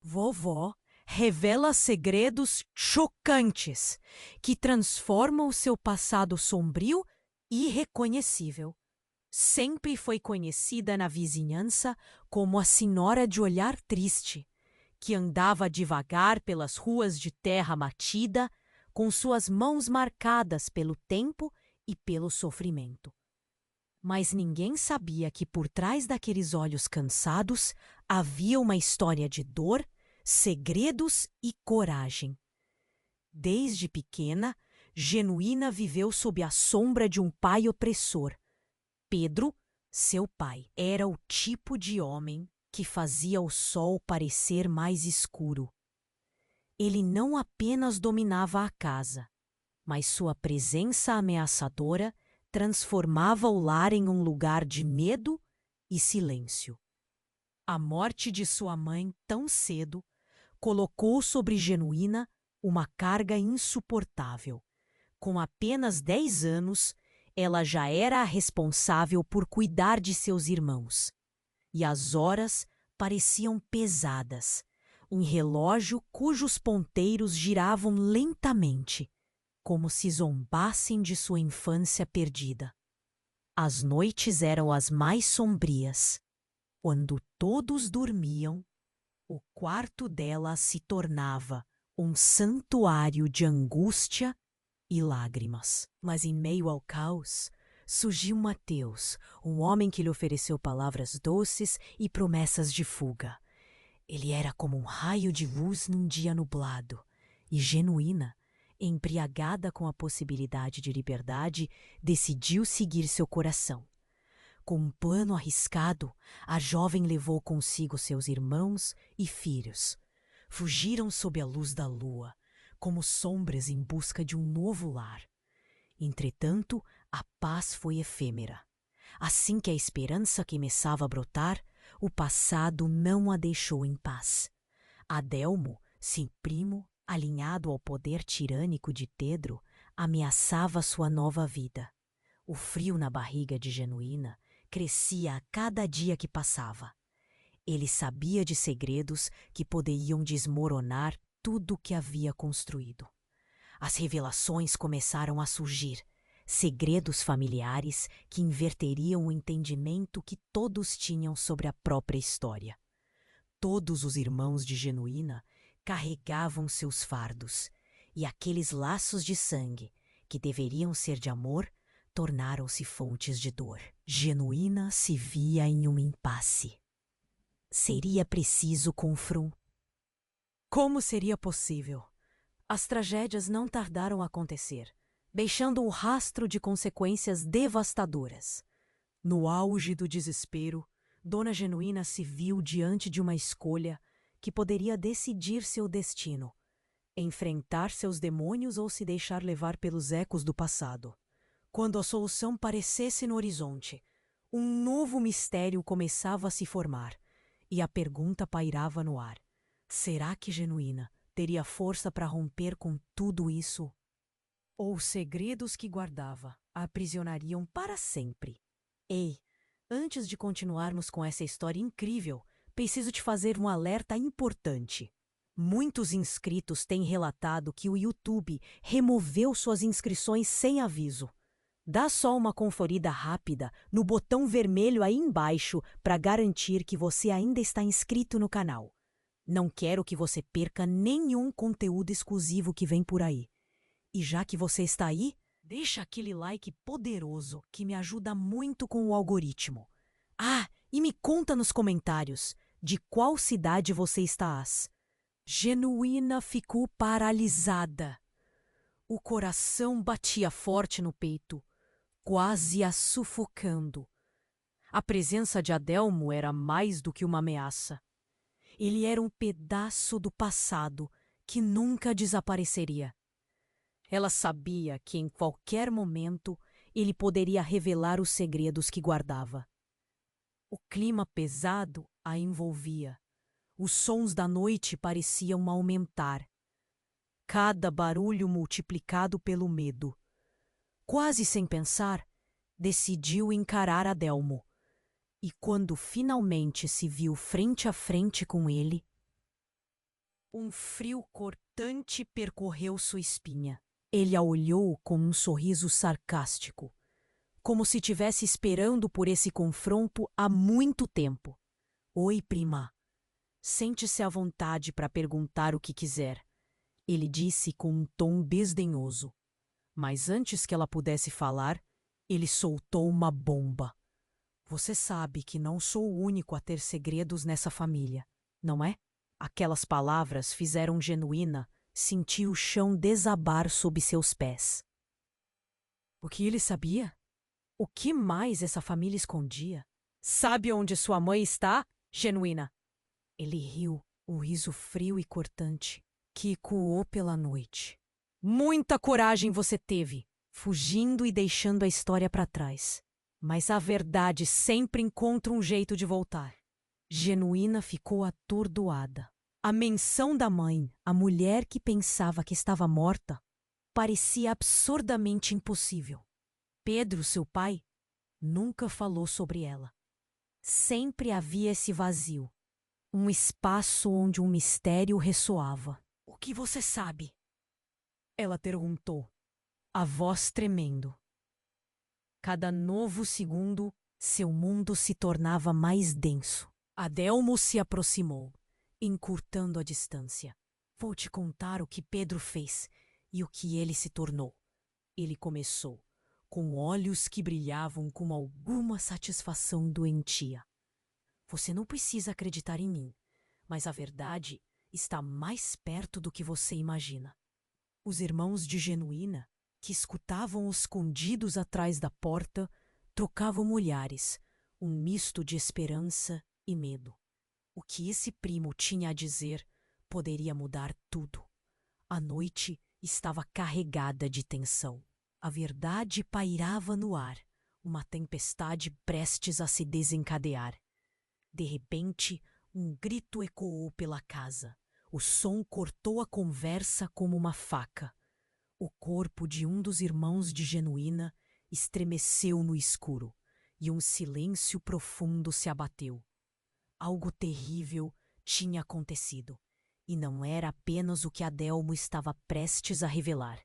Vovó revela segredos chocantes que transformam o seu passado sombrio e irreconhecível. Sempre foi conhecida na vizinhança como a Senhora de Olhar Triste, que andava devagar pelas ruas de terra batida, com suas mãos marcadas pelo tempo e pelo sofrimento. Mas ninguém sabia que por trás daqueles olhos cansados havia uma história de dor, segredos e coragem. Desde pequena, Genuína viveu sob a sombra de um pai opressor. Pedro, seu pai, era o tipo de homem que fazia o sol parecer mais escuro. Ele não apenas dominava a casa, mas sua presença ameaçadora transformava o lar em um lugar de medo e silêncio. A morte de sua mãe tão cedo colocou sobre Genuína uma carga insuportável. Com apenas 10 anos, ela já era a responsável por cuidar de seus irmãos. E as horas pareciam pesadas, um relógio cujos ponteiros giravam lentamente, como se zombassem de sua infância perdida. As noites eram as mais sombrias. Quando todos dormiam, o quarto dela se tornava um santuário de angústia e lágrimas. Mas em meio ao caos, surgiu Mateus, um homem que lhe ofereceu palavras doces e promessas de fuga. Ele era como um raio de luz num dia nublado, e Genuína, embriagada com a possibilidade de liberdade, decidiu seguir seu coração. Com um plano arriscado, a jovem levou consigo seus irmãos e filhos. Fugiram sob a luz da lua, como sombras em busca de um novo lar. Entretanto, a paz foi efêmera. Assim que a esperança começava a brotar, o passado não a deixou em paz. Adelmo, seu primo, alinhado ao poder tirânico de Pedro, ameaçava sua nova vida. O frio na barriga de Genuína crescia a cada dia que passava. Ele sabia de segredos que poderiam desmoronar tudo o que havia construído. As revelações começaram a surgir, segredos familiares que inverteriam o entendimento que todos tinham sobre a própria história. Todos os irmãos de Genuína carregavam seus fardos, e aqueles laços de sangue, que deveriam ser de amor, tornaram-se fontes de dor. Genuína se via em um impasse. Seria preciso confrontar. Como seria possível? As tragédias não tardaram a acontecer, deixando um rastro de consequências devastadoras. No auge do desespero, Dona Genuína se viu diante de uma escolha que poderia decidir seu destino: enfrentar seus demônios ou se deixar levar pelos ecos do passado. Quando a solução parecesse no horizonte, um novo mistério começava a se formar, e a pergunta pairava no ar: será que Genuína teria força para romper com tudo isso? Ou os segredos que guardava a aprisionariam para sempre? Ei, antes de continuarmos com essa história incrível, preciso te fazer um alerta importante. Muitos inscritos têm relatado que o YouTube removeu suas inscrições sem aviso. Dá só uma conferida rápida no botão vermelho aí embaixo para garantir que você ainda está inscrito no canal. Não quero que você perca nenhum conteúdo exclusivo que vem por aí. E já que você está aí, deixa aquele like poderoso que me ajuda muito com o algoritmo. Ah, e me conta nos comentários de qual cidade você estás. Genuína ficou paralisada. O coração batia forte no peito, quase a sufocando. A presença de Adelmo era mais do que uma ameaça. Ele era um pedaço do passado que nunca desapareceria. Ela sabia que em qualquer momento ele poderia revelar os segredos que guardava. O clima pesado a envolvia. Os sons da noite pareciam aumentar. Cada barulho multiplicado pelo medo. Quase sem pensar, decidiu encarar Adelmo. E quando finalmente se viu frente a frente com ele, Um frio cortante percorreu sua espinha. Ele a olhou com um sorriso sarcástico, como se tivesse esperando por esse confronto há muito tempo. Oi, prima. Sente-se à vontade para perguntar o que quiser, ele disse com um tom desdenhoso. Mas antes que ela pudesse falar, ele soltou uma bomba. Você sabe que não sou o único a ter segredos nessa família, não é? Aquelas palavras fizeram Genuína sentir o chão desabar sob seus pés. O que ele sabia? O que mais essa família escondia? Sabe onde sua mãe está, Genuína? Ele riu, um riso frio e cortante, que ecoou pela noite. Muita coragem você teve, fugindo e deixando a história para trás. Mas a verdade sempre encontra um jeito de voltar. Genuína ficou atordoada. A menção da mãe, a mulher que pensava que estava morta, parecia absurdamente impossível. Pedro, seu pai, nunca falou sobre ela. Sempre havia esse vazio, um espaço onde um mistério ressoava. O que você sabe? Ela perguntou, a voz tremendo. Cada novo segundo, seu mundo se tornava mais denso. Adelmo se aproximou, encurtando a distância. Vou te contar o que Pedro fez e o que ele se tornou. Ele começou, com olhos que brilhavam com alguma satisfação doentia. Você não precisa acreditar em mim, mas a verdade está mais perto do que você imagina. Os irmãos de Genuína, que escutavam escondidos atrás da porta, trocavam olhares, um misto de esperança e medo. O que esse primo tinha a dizer poderia mudar tudo. A noite estava carregada de tensão. A verdade pairava no ar, uma tempestade prestes a se desencadear. De repente, um grito ecoou pela casa. O som cortou a conversa como uma faca. O corpo de um dos irmãos de Genuína estremeceu no escuro, e um silêncio profundo se abateu. Algo terrível tinha acontecido, e não era apenas o que Adelmo estava prestes a revelar.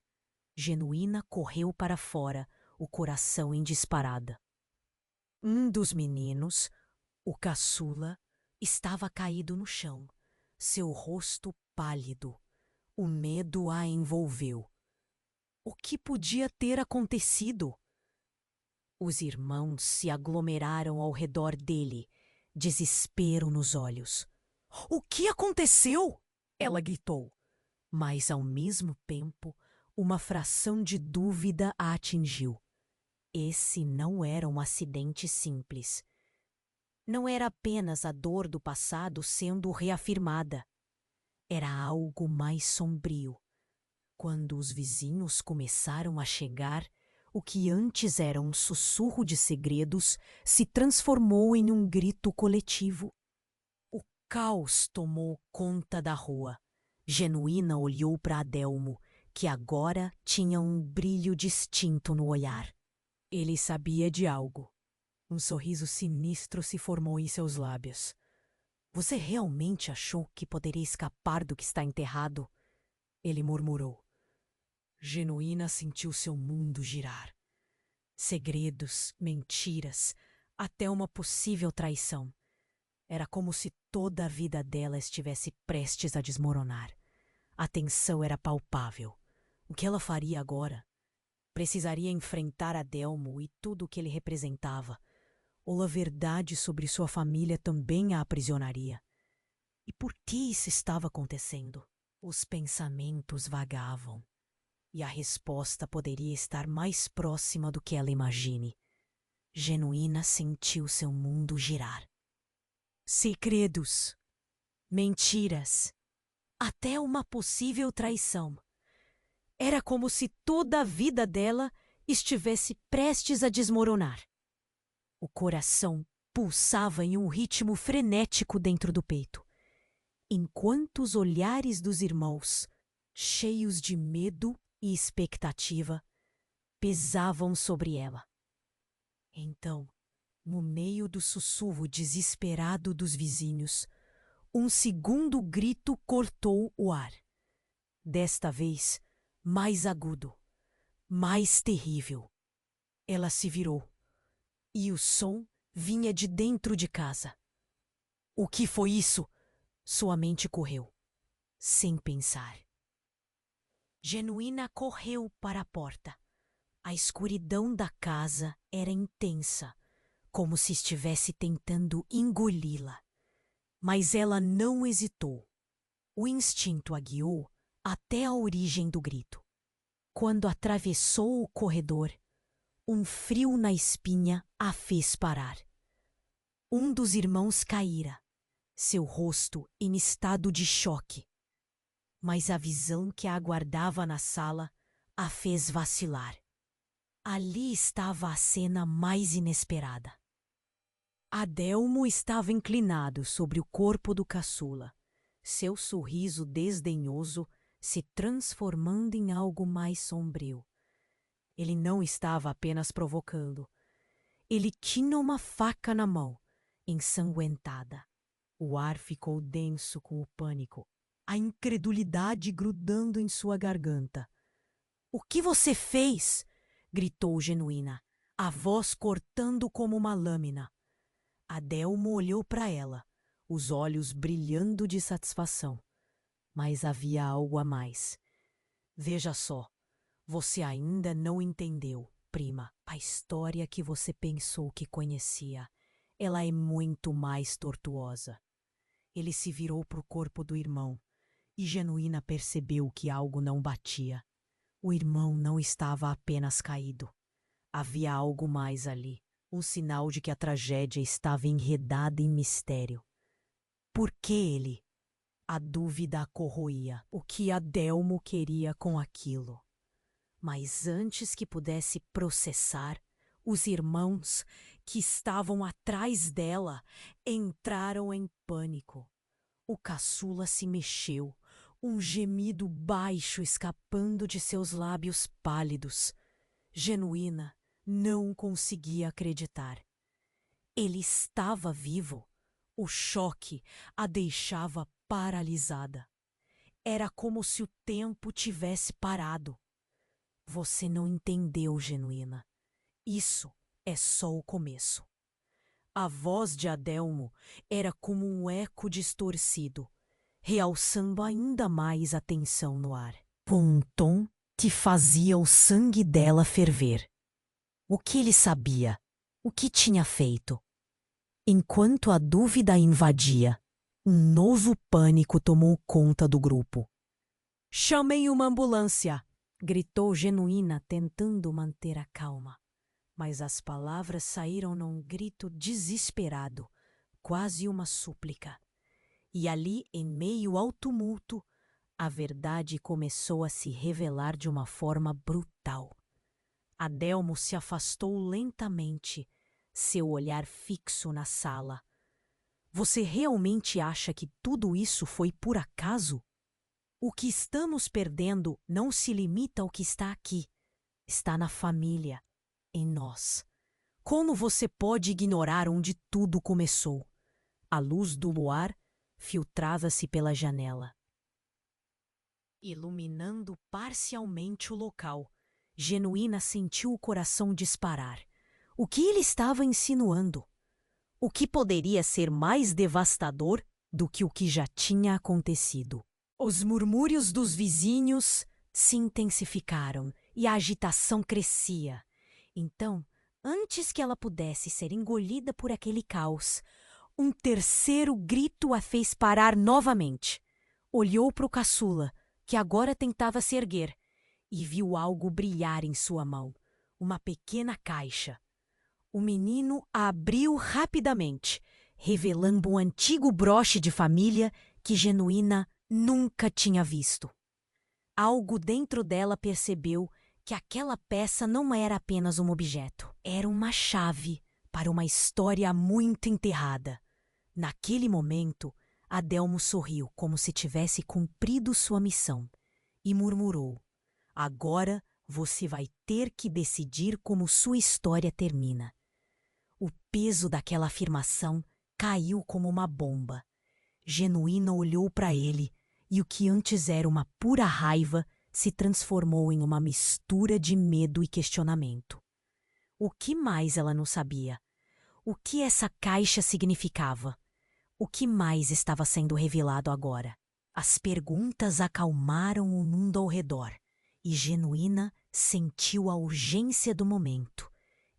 Genuína correu para fora, o coração em disparada. Um dos meninos, o caçula, estava caído no chão, seu rosto pálido. O medo a envolveu. O que podia ter acontecido? Os irmãos se aglomeraram ao redor dele, desespero nos olhos. O que aconteceu? Ela gritou. Mas, ao mesmo tempo, uma fração de dúvida a atingiu. Esse não era um acidente simples. Não era apenas a dor do passado sendo reafirmada. Era algo mais sombrio. Quando os vizinhos começaram a chegar, o que antes era um sussurro de segredos se transformou em um grito coletivo. O caos tomou conta da rua. Genuína olhou para Adelmo, que agora tinha um brilho distinto no olhar. Ele sabia de algo. Um sorriso sinistro se formou em seus lábios. Você realmente achou que poderia escapar do que está enterrado? Ele murmurou. Genuína sentiu seu mundo girar. Segredos, mentiras, até uma possível traição. Era como se toda a vida dela estivesse prestes a desmoronar. A tensão era palpável. O que ela faria agora? Precisaria enfrentar Adelmo e tudo o que ele representava, ou a verdade sobre sua família também a aprisionaria. E por que isso estava acontecendo? Os pensamentos vagavam. E a resposta poderia estar mais próxima do que ela imagine. Genuína sentiu seu mundo girar. Segredos, mentiras, até uma possível traição. Era como se toda a vida dela estivesse prestes a desmoronar. O coração pulsava em um ritmo frenético dentro do peito, enquanto os olhares dos irmãos, cheios de medo e expectativa, pesavam sobre ela. Então, no meio do sussurro desesperado dos vizinhos, Um segundo grito cortou o ar. Desta vez, mais agudo, mais terrível. Ela se virou, e o som vinha de dentro de casa. O que foi isso? Sua mente correu, sem pensar. Genuína correu para a porta. A escuridão da casa era intensa, como se estivesse tentando engoli-la. Mas ela não hesitou. O instinto a guiou até a origem do grito. Quando atravessou o corredor, um frio na espinha a fez parar. Um dos irmãos caíra, seu rosto em estado de choque. Mas a visão que a aguardava na sala a fez vacilar. Ali estava a cena mais inesperada. Adelmo estava inclinado sobre o corpo do caçula, seu sorriso desdenhoso se transformando em algo mais sombrio. Ele não estava apenas provocando. Ele tinha uma faca na mão, ensanguentada. O ar ficou denso com o pânico, a incredulidade grudando em sua garganta. "O que você fez?" gritou Genuína, a voz cortando como uma lâmina. Adelmo olhou para ela, os olhos brilhando de satisfação. Mas havia algo a mais. "Veja só, você ainda não entendeu, prima, a história que você pensou que conhecia. Ela é muito mais tortuosa." Ele se virou para o corpo do irmão, e Genuína percebeu que algo não batia. O irmão não estava apenas caído. Havia algo mais ali, um sinal de que a tragédia estava enredada em mistério. Por que ele? A dúvida a corroía. O que Adelmo queria com aquilo? Mas antes que pudesse processar, os irmãos que estavam atrás dela entraram em pânico. O caçula se mexeu, um gemido baixo escapando de seus lábios pálidos. Genuína não conseguia acreditar. Ele estava vivo. O choque a deixava paralisada. Era como se o tempo tivesse parado. "Você não entendeu, Genuína. Isso é só o começo." A voz de Adelmo era como um eco distorcido, realçando ainda mais a tensão no ar. Com um tom que fazia o sangue dela ferver. O que ele sabia? O que tinha feito? Enquanto a dúvida a invadia, um novo pânico tomou conta do grupo. "Chamem uma ambulância!" gritou Genuína, tentando manter a calma. Mas as palavras saíram num grito desesperado, quase uma súplica. E ali, em meio ao tumulto, a verdade começou a se revelar de uma forma brutal. Adelmo se afastou lentamente, seu olhar fixo na sala. "Você realmente acha que tudo isso foi por acaso? O que estamos perdendo não se limita ao que está aqui. Está na família, em nós. Como você pode ignorar onde tudo começou?" A luz do luar filtrava-se pela janela, iluminando parcialmente o local. Genuína sentiu o coração disparar. O que ele estava insinuando? O que poderia ser mais devastador do que o que já tinha acontecido? Os murmúrios dos vizinhos se intensificaram e a agitação crescia. Então, antes que ela pudesse ser engolida por aquele caos, um terceiro grito a fez parar novamente. Olhou para o caçula, que agora tentava se erguer, e viu algo brilhar em sua mão, uma pequena caixa. O menino a abriu rapidamente, revelando um antigo broche de família que Genuína nunca tinha visto. Algo dentro dela percebeu que aquela peça não era apenas um objeto, era uma chave para uma história muito enterrada. Naquele momento, Adelmo sorriu como se tivesse cumprido sua missão e murmurou: "Agora você vai ter que decidir como sua história termina." O peso daquela afirmação caiu como uma bomba. Genuína olhou para ele e o que antes era uma pura raiva se transformou em uma mistura de medo e questionamento. O que mais ela não sabia? O que essa caixa significava? O que mais estava sendo revelado agora? As perguntas acalmaram o mundo ao redor e Genuína sentiu a urgência do momento.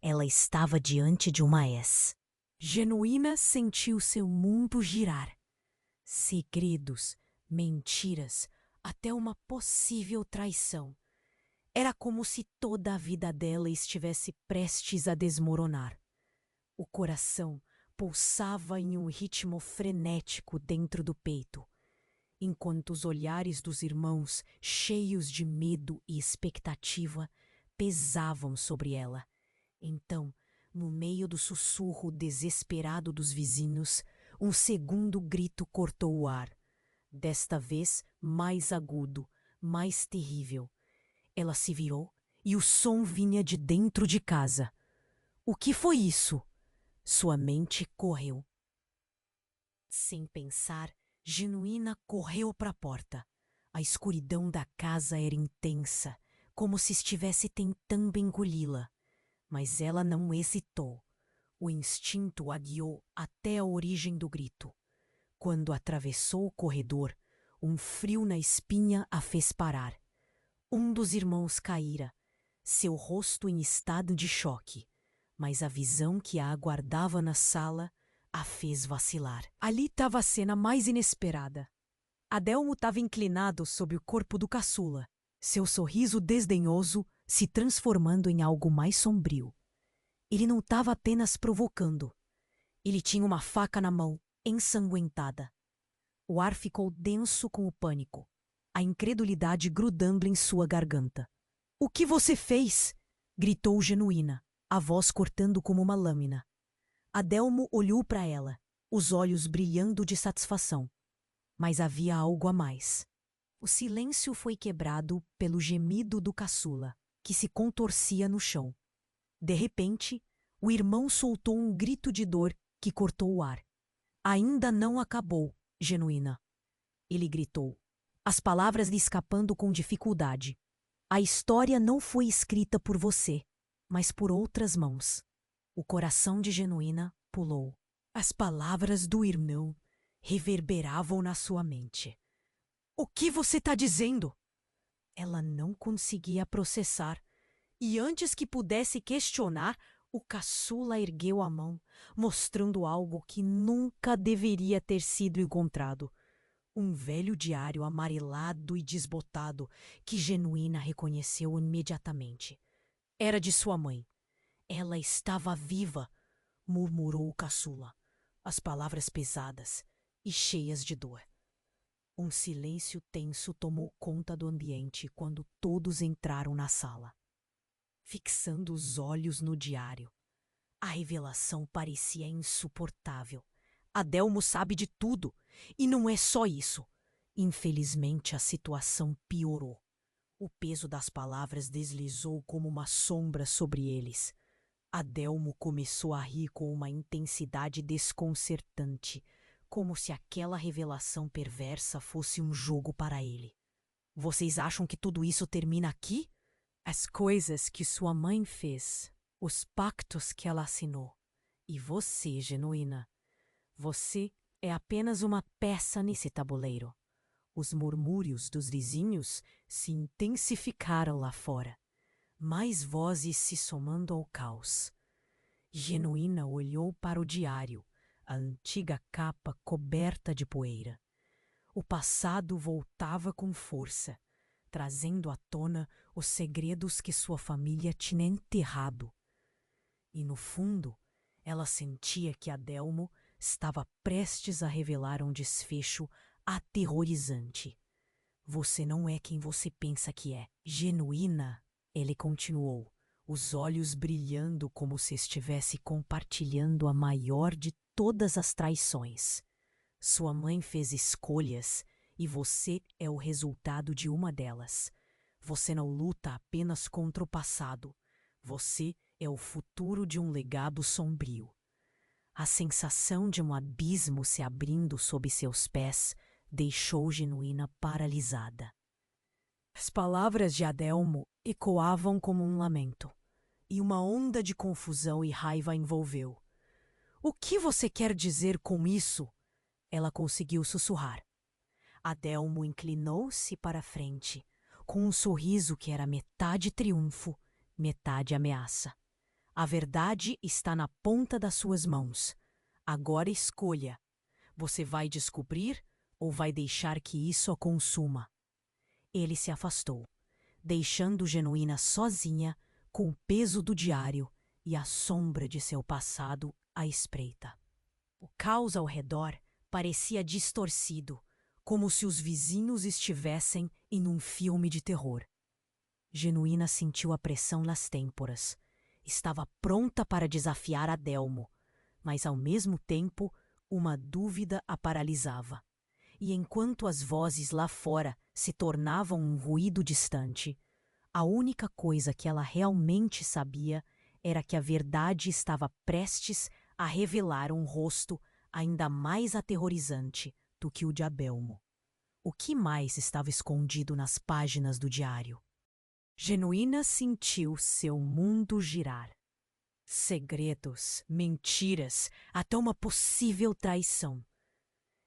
Ela estava diante de uma ex. Genuína sentiu seu mundo girar. Segredos, mentiras, até uma possível traição. Era como se toda a vida dela estivesse prestes a desmoronar. O coração pulsava em um ritmo frenético dentro do peito, enquanto os olhares dos irmãos, cheios de medo e expectativa, pesavam sobre ela. Então, no meio do sussurro desesperado dos vizinhos, um segundo grito cortou o ar. Desta vez, mais agudo, mais terrível. Ela se virou e o som vinha de dentro de casa. O que foi isso? Sua mente correu. Sem pensar, Genuína correu para a porta. A escuridão da casa era intensa, como se estivesse tentando engoli-la. Mas ela não hesitou. O instinto a guiou até a origem do grito. Quando atravessou o corredor, um frio na espinha a fez parar. Um dos irmãos caíra, seu rosto em estado de choque, mas a visão que a aguardava na sala a fez vacilar. Ali estava a cena mais inesperada. Adelmo estava inclinado sobre o corpo do caçula, seu sorriso desdenhoso se transformando em algo mais sombrio. Ele não estava apenas provocando. Ele tinha uma faca na mão, ensanguentada. O ar ficou denso com o pânico, a incredulidade grudando em sua garganta. — O que você fez? Gritou Genuína, a voz cortando como uma lâmina. Adelmo olhou para ela, os olhos brilhando de satisfação. Mas havia algo a mais. O silêncio foi quebrado pelo gemido do caçula, que se contorcia no chão. De repente, o irmão soltou um grito de dor que cortou o ar. — Ainda não acabou, Genuína. Ele gritou, as palavras lhe escapando com dificuldade. A história não foi escrita por você, mas por outras mãos. O coração de Genuína pulou. As palavras do irmão reverberavam na sua mente. — O que você está dizendo? Ela não conseguia processar. E antes que pudesse questionar, o caçula ergueu a mão, mostrando algo que nunca deveria ter sido encontrado. Um velho diário amarelado e desbotado que Genuína reconheceu imediatamente. Era de sua mãe. Ela estava viva, murmurou o caçula, as palavras pesadas e cheias de dor. Um silêncio tenso tomou conta do ambiente quando todos entraram na sala. Fixando os olhos no diário, a revelação parecia insuportável. Adelmo sabe de tudo, e não é só isso. Infelizmente, a situação piorou. O peso das palavras deslizou como uma sombra sobre eles. Adelmo começou a rir com uma intensidade desconcertante, como se aquela revelação perversa fosse um jogo para ele. Vocês acham que tudo isso termina aqui? As coisas que sua mãe fez, os pactos que ela assinou. E você, Genuína, você é apenas uma peça nesse tabuleiro. Os murmúrios dos vizinhos se intensificaram lá fora, mais vozes se somando ao caos. Genuína olhou para o diário, a antiga capa coberta de poeira. O passado voltava com força, trazendo à tona os segredos que sua família tinha enterrado. E no fundo, ela sentia que Adelmo estava prestes a revelar um desfecho aterrorizante. Você não é quem você pensa que é. Genuína, ele continuou, os olhos brilhando como se estivesse compartilhando a maior de todas as traições. Sua mãe fez escolhas e você é o resultado de uma delas. Você não luta apenas contra o passado. Você é o futuro de um legado sombrio. A sensação de um abismo se abrindo sob seus pés deixou Genuína paralisada. As palavras de Adelmo ecoavam como um lamento, e uma onda de confusão e raiva a envolveu. "O que você quer dizer com isso?" ela conseguiu sussurrar. Adelmo inclinou-se para a frente, com um sorriso que era metade triunfo, metade ameaça. "A verdade está na ponta das suas mãos. Agora escolha. Você vai descobrir ou vai deixar que isso a consuma?" Ele se afastou, deixando Genuína sozinha com o peso do diário e a sombra de seu passado à espreita. O caos ao redor parecia distorcido, como se os vizinhos estivessem em um filme de terror. Genuína sentiu a pressão nas têmporas. Estava pronta para desafiar Adelmo, mas ao mesmo tempo uma dúvida a paralisava. E enquanto as vozes lá fora se tornavam um ruído distante, a única coisa que ela realmente sabia era que a verdade estava prestes a revelar um rosto ainda mais aterrorizante do que o de Adelmo. O que mais estava escondido nas páginas do diário? Genuína sentiu seu mundo girar. Segredos, mentiras, até uma possível traição.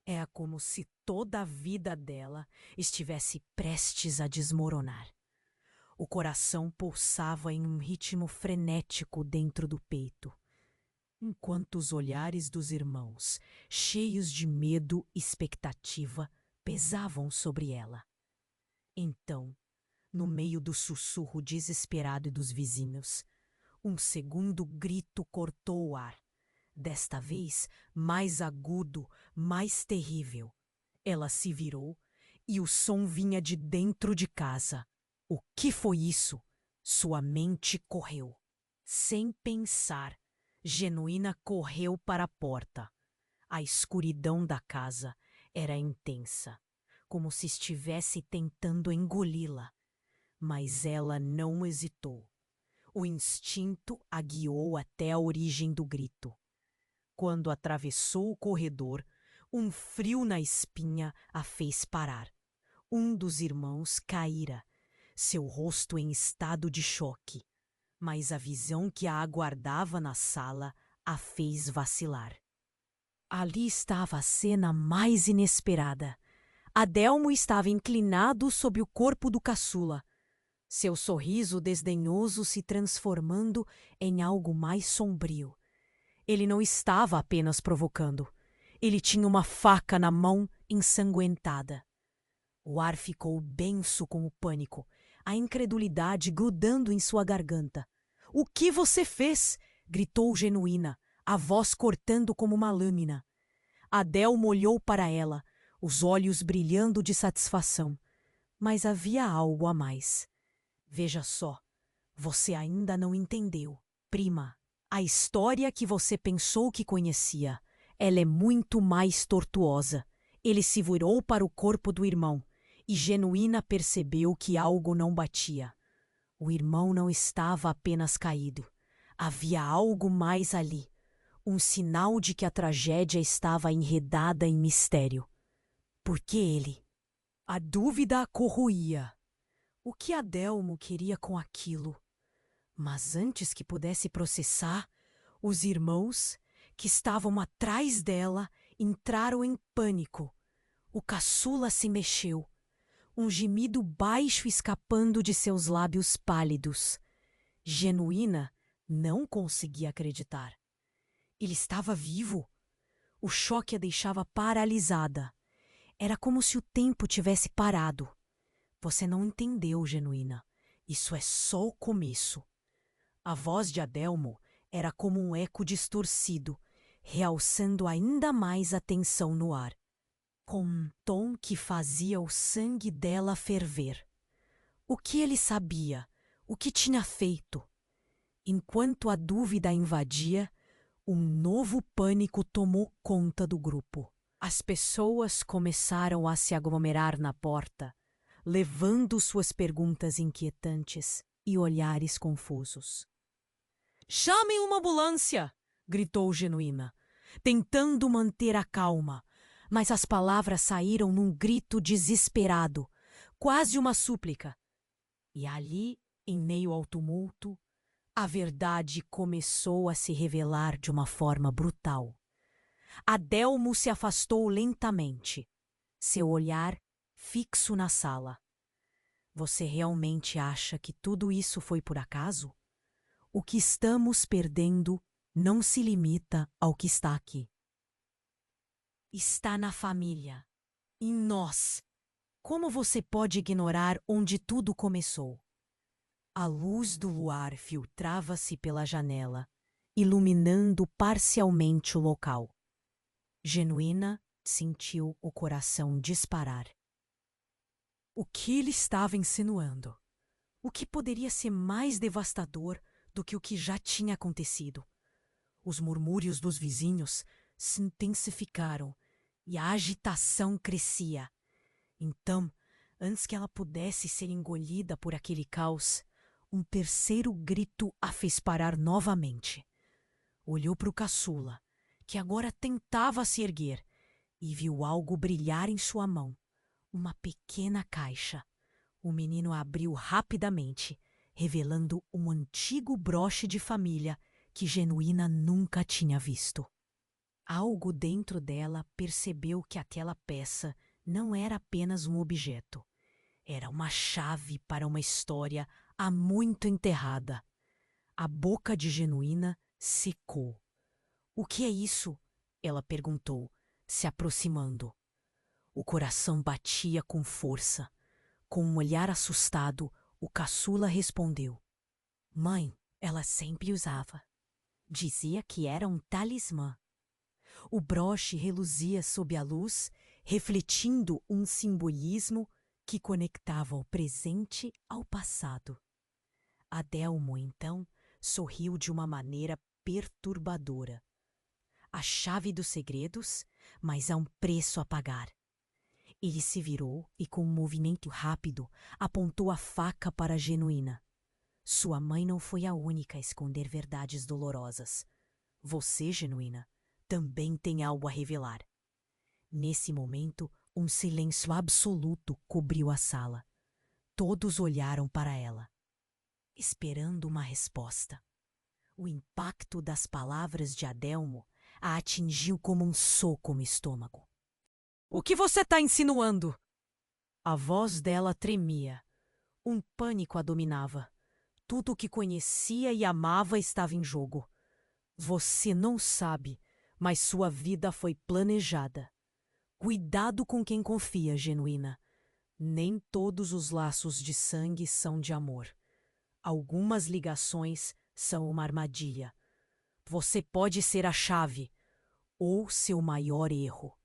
Era como se toda a vida dela estivesse prestes a desmoronar. O coração pulsava em um ritmo frenético dentro do peito, enquanto os olhares dos irmãos, cheios de medo e expectativa, pesavam sobre ela. Então, no meio do sussurro desesperado dos vizinhos, um segundo grito cortou o ar. Desta vez, mais agudo, mais terrível. Ela se virou e o som vinha de dentro de casa. O que foi isso? Sua mente correu. Sem pensar, Genuína correu para a porta. A escuridão da casa era intensa, como se estivesse tentando engoli-la. Mas ela não hesitou. O instinto a guiou até a origem do grito. Quando atravessou o corredor, um frio na espinha a fez parar. Um dos irmãos caíra, seu rosto em estado de choque, mas a visão que a aguardava na sala a fez vacilar. Ali estava a cena mais inesperada. Adelmo estava inclinado sobre o corpo do caçula, seu sorriso desdenhoso se transformando em algo mais sombrio. Ele não estava apenas provocando. Ele tinha uma faca na mão ensanguentada. O ar ficou denso com o pânico, a incredulidade grudando em sua garganta. "O que você fez?" gritou Genuína, a voz cortando como uma lâmina. Adelmo olhou para ela, os olhos brilhando de satisfação. Mas havia algo a mais. "Veja só, você ainda não entendeu. Prima, a história que você pensou que conhecia, ela é muito mais tortuosa." Ele se virou para o corpo do irmão, e Genuína percebeu que algo não batia. O irmão não estava apenas caído. Havia algo mais ali, um sinal de que a tragédia estava enredada em mistério. Por que ele? A dúvida a corroía. O que Adelmo queria com aquilo? Mas antes que pudesse processar, os irmãos, que estavam atrás dela, entraram em pânico. O caçula se mexeu, um gemido baixo escapando de seus lábios pálidos. Genuína não conseguia acreditar. Ele estava vivo. O choque a deixava paralisada. Era como se o tempo tivesse parado. "Você não entendeu, Genuína. Isso é só o começo." A voz de Adelmo era como um eco distorcido, realçando ainda mais a tensão no ar, com um tom que fazia o sangue dela ferver. O que ele sabia? O que tinha feito? Enquanto a dúvida a invadia, um novo pânico tomou conta do grupo. As pessoas começaram a se aglomerar na porta, levando suas perguntas inquietantes e olhares confusos. "Chamem uma ambulância!" gritou Genuína. tentando manter a calma, mas as palavras saíram num grito desesperado, quase uma súplica. E ali, em meio ao tumulto, a verdade começou a se revelar de uma forma brutal. Adelmo se afastou lentamente, seu olhar fixo na sala. Você realmente acha que tudo isso foi por acaso? O que estamos perdendo não se limita ao que está aqui. Está na família, em nós. Como você pode ignorar onde tudo começou? A luz do luar filtrava-se pela janela, iluminando parcialmente o local. Genuína sentiu o coração disparar. O que ele estava insinuando? O que poderia ser mais devastador do que o que já tinha acontecido? Os murmúrios dos vizinhos se intensificaram e a agitação crescia. Então, antes que ela pudesse ser engolida por aquele caos, um terceiro grito a fez parar novamente. Olhou para o caçula, que agora tentava se erguer, e viu algo brilhar em sua mão. Uma pequena caixa. O menino a abriu rapidamente, revelando um antigo broche de família que Genuína nunca tinha visto. Algo dentro dela percebeu que aquela peça não era apenas um objeto. Era uma chave para uma história há muito enterrada. A boca de Genuína secou. "O que é isso?" ela perguntou, se aproximando. O coração batia com força. Com um olhar assustado, o caçula respondeu. "Mãe, ela sempre usava. Dizia que era um talismã." O broche reluzia sob a luz, refletindo um simbolismo que conectava o presente ao passado. Adelmo, então, sorriu de uma maneira perturbadora. A chave dos segredos, mas há um preço a pagar. Ele se virou e, com um movimento rápido, apontou a faca para a Genuína. Sua mãe não foi a única a esconder verdades dolorosas. Você, Genuína, também tem algo a revelar. Nesse momento, um silêncio absoluto cobriu a sala. Todos olharam para ela, esperando uma resposta. O impacto das palavras de Adelmo a atingiu como um soco no estômago. "O que você está insinuando?" A voz dela tremia. Um pânico a dominava. Tudo o que conhecia e amava estava em jogo. "Você não sabe, mas sua vida foi planejada. Cuidado com quem confia, Genuína. Nem todos os laços de sangue são de amor. Algumas ligações são uma armadilha. Você pode ser a chave ou seu maior erro."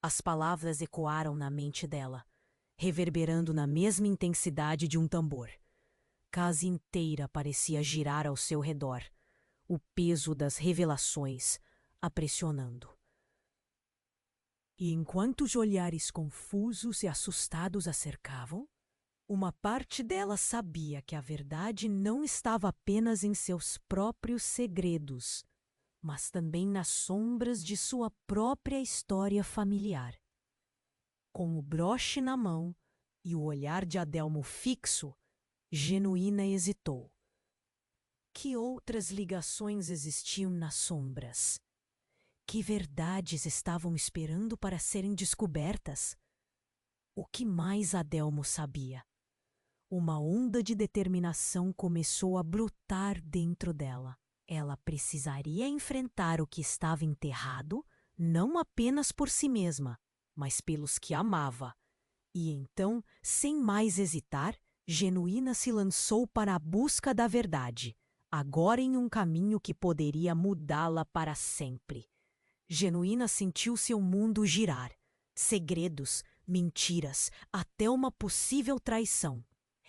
As palavras ecoaram na mente dela, reverberando na mesma intensidade de um tambor. Casa inteira parecia girar ao seu redor, o peso das revelações a pressionando. E enquanto os olhares confusos e assustados a cercavam, uma parte dela sabia que a verdade não estava apenas em seus próprios segredos, mas também nas sombras de sua própria história familiar. Com o broche na mão e o olhar de Adelmo fixo, Genuína hesitou. Que outras ligações existiam nas sombras? Que verdades estavam esperando para serem descobertas? O que mais Adelmo sabia? Uma onda de determinação começou a brotar dentro dela. Ela precisaria enfrentar o que estava enterrado, não apenas por si mesma, mas pelos que amava. E então, sem mais hesitar, Genuína se lançou para a busca da verdade, agora em um caminho que poderia mudá-la para sempre. Genuína sentiu seu mundo girar. Segredos, mentiras, até uma possível traição.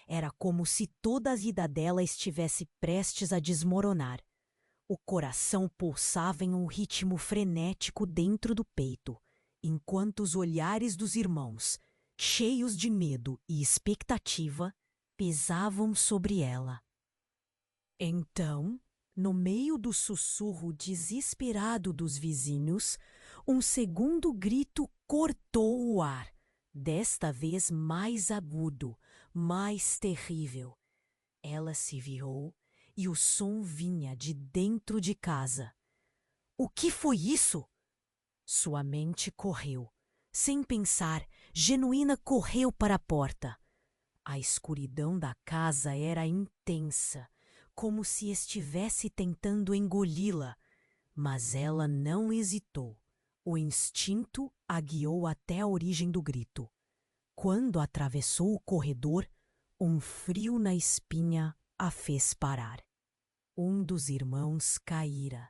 Era como se toda a vida dela estivesse prestes a desmoronar. O coração pulsava em um ritmo frenético dentro do peito, enquanto os olhares dos irmãos, cheios de medo e expectativa, pesavam sobre ela. Então, No meio do sussurro desesperado dos vizinhos, um segundo grito cortou o ar, desta vez mais agudo, mais terrível. Ela se virou e o som vinha de dentro de casa. O que foi isso? Sua mente correu. Sem pensar, Genuína correu para a porta. A escuridão da casa era intensa, como se estivesse tentando engoli-la, mas ela não hesitou. O instinto a guiou até a origem do grito. Quando atravessou o corredor, um frio na espinha a fez parar. Um dos irmãos caíra.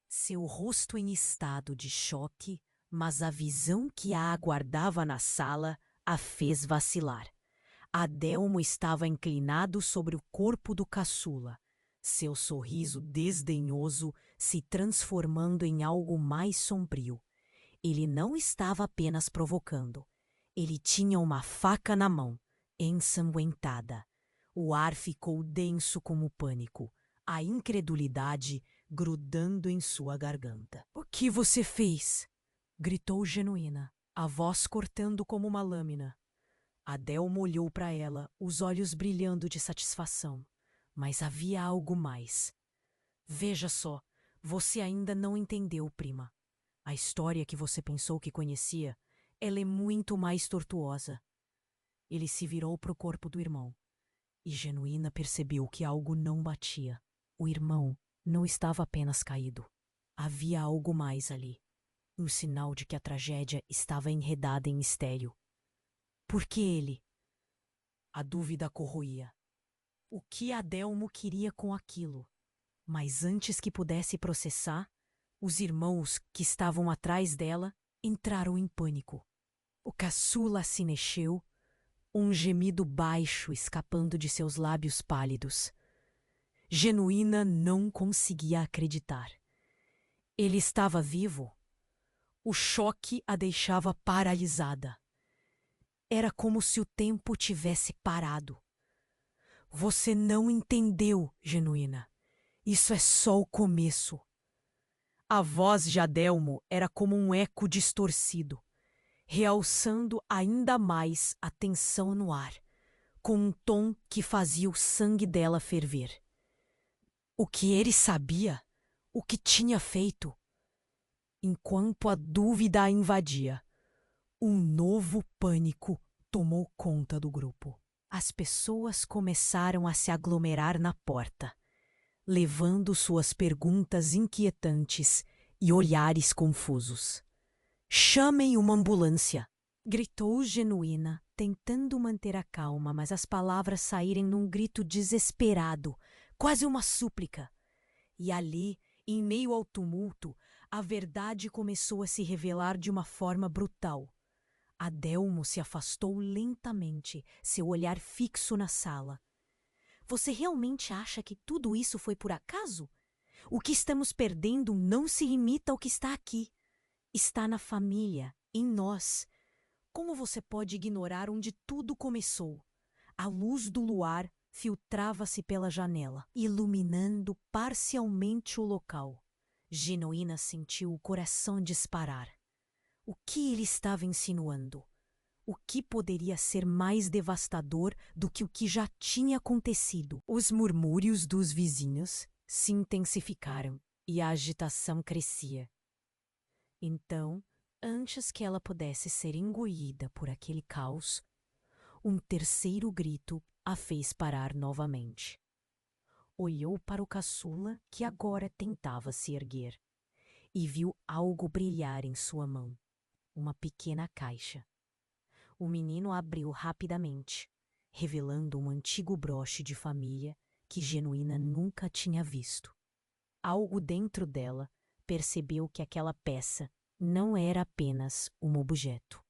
Seu rosto em estado de choque, mas a visão que a aguardava na sala a fez vacilar. Adelmo estava inclinado sobre o corpo do caçula, seu sorriso desdenhoso se transformando em algo mais sombrio. Ele não estava apenas provocando. Ele tinha uma faca na mão, ensanguentada. O ar ficou denso como pânico, a incredulidade grudando em sua garganta. "O que você fez?" gritou Genuína, a voz cortando como uma lâmina. Adelmo olhou para ela, os olhos brilhando de satisfação. Mas havia algo mais. "Veja só, você ainda não entendeu, prima. A história que você pensou que conhecia, ela é muito mais tortuosa." Ele se virou para o corpo do irmão. E Genuína percebeu que algo não batia. O irmão não estava apenas caído. Havia algo mais ali. Um sinal de que a tragédia estava enredada em mistério. Por que ele? A dúvida corroía. O que Adelmo queria com aquilo? Mas antes que pudesse processar, os irmãos que estavam atrás dela entraram em pânico. O caçula se mexeu, um gemido baixo escapando de seus lábios pálidos. Genuína não conseguia acreditar. Ele estava vivo? O choque a deixava paralisada. Era como se o tempo tivesse parado. "Você não entendeu, Genuína. Isso é só o começo." A voz de Adelmo era como um eco distorcido, realçando ainda mais a tensão no ar, com um tom que fazia o sangue dela ferver. O que ele sabia? O que tinha feito? Enquanto a dúvida a invadia, um novo pânico tomou conta do grupo. As pessoas começaram a se aglomerar na porta, levando suas perguntas inquietantes e olhares confusos. "Chamem uma ambulância!" gritou Genuína, tentando manter a calma, mas as palavras saírem num grito desesperado, quase uma súplica. E ali, em meio ao tumulto, a verdade começou a se revelar de uma forma brutal. Adelmo se afastou lentamente, seu olhar fixo na sala. "Você realmente acha que tudo isso foi por acaso? O que estamos perdendo não se limita ao que está aqui. Está na família, em nós. Como você pode ignorar onde tudo começou?" A luz do luar filtrava-se pela janela, iluminando parcialmente o local. Genuína sentiu o coração disparar. O que ele estava insinuando? O que poderia ser mais devastador do que o que já tinha acontecido? Os murmúrios dos vizinhos se intensificaram e a agitação crescia. Então, antes que ela pudesse ser engolida por aquele caos, um terceiro grito a fez parar novamente. Olhou para o caçula, que agora tentava se erguer, e viu algo brilhar em sua mão, uma pequena caixa. O menino abriu rapidamente, revelando um antigo broche de família que Genuína nunca tinha visto. Algo dentro dela percebeu que aquela peça não era apenas um objeto.